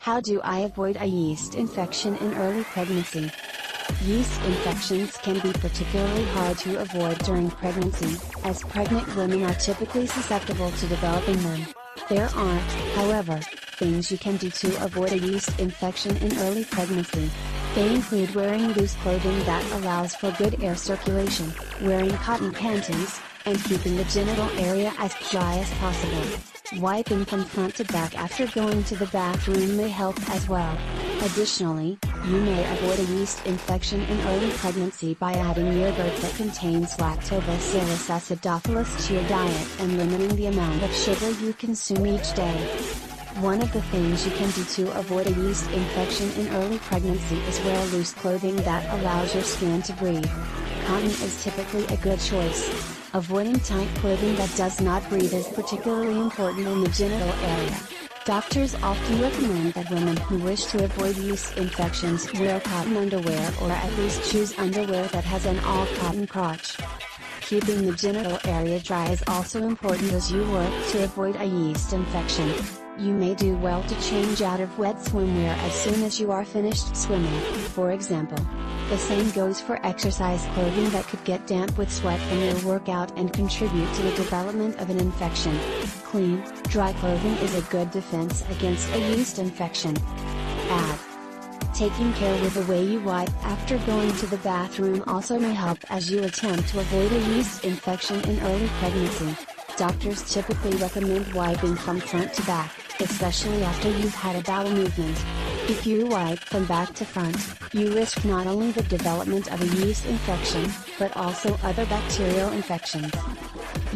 How do I avoid a yeast infection in early pregnancy? Yeast infections can be particularly hard to avoid during pregnancy, as pregnant women are typically susceptible to developing them. There aren't, however, things you can do to avoid a yeast infection in early pregnancy. They include wearing loose clothing that allows for good air circulation, wearing cotton panties, and keeping the genital area as dry as possible. Wiping from front to back after going to the bathroom may help as well. Additionally, you may avoid a yeast infection in early pregnancy by adding yogurt that contains lactobacillus acidophilus to your diet and limiting the amount of sugar you consume each day. One of the things you can do to avoid a yeast infection in early pregnancy is wear loose clothing that allows your skin to breathe. Cotton is typically a good choice. Avoiding tight clothing that does not breathe is particularly important in the genital area. Doctors often recommend that women who wish to avoid yeast infections wear cotton underwear or at least choose underwear that has an all-cotton crotch. Keeping the genital area dry is also important as you work to avoid a yeast infection. You may do well to change out of wet swimwear as soon as you are finished swimming, for example. The same goes for exercise clothing that could get damp with sweat from your workout and contribute to the development of an infection. Clean, dry clothing is a good defense against a yeast infection. Add. Taking care with the way you wipe after going to the bathroom also may help as you attempt to avoid a yeast infection in early pregnancy. Doctors typically recommend wiping from front to back, especially after you've had a bowel movement. If you wipe from back to front, you risk not only the development of a yeast infection, but also other bacterial infections.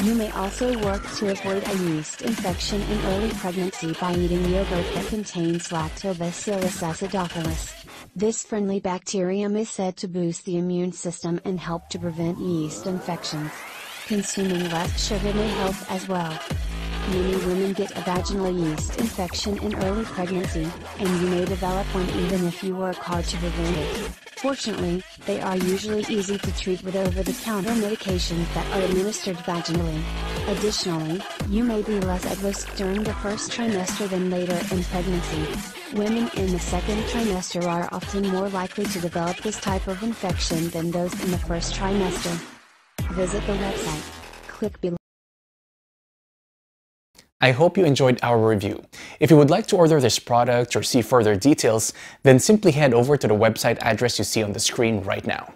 You may also work to avoid a yeast infection in early pregnancy by eating yogurt that contains lactobacillus acidophilus. This friendly bacterium is said to boost the immune system and help to prevent yeast infections. Consuming less sugar may help as well. Many women get a vaginal yeast infection in early pregnancy, and you may develop one even if you work hard to prevent it. Fortunately, they are usually easy to treat with over-the-counter medications that are administered vaginally. Additionally, you may be less at risk during the first trimester than later in pregnancy. Women in the second trimester are often more likely to develop this type of infection than those in the first trimester. Visit the website. Click below. I hope you enjoyed our review. If you would like to order this product or see further details, then simply head over to the website address you see on the screen right now.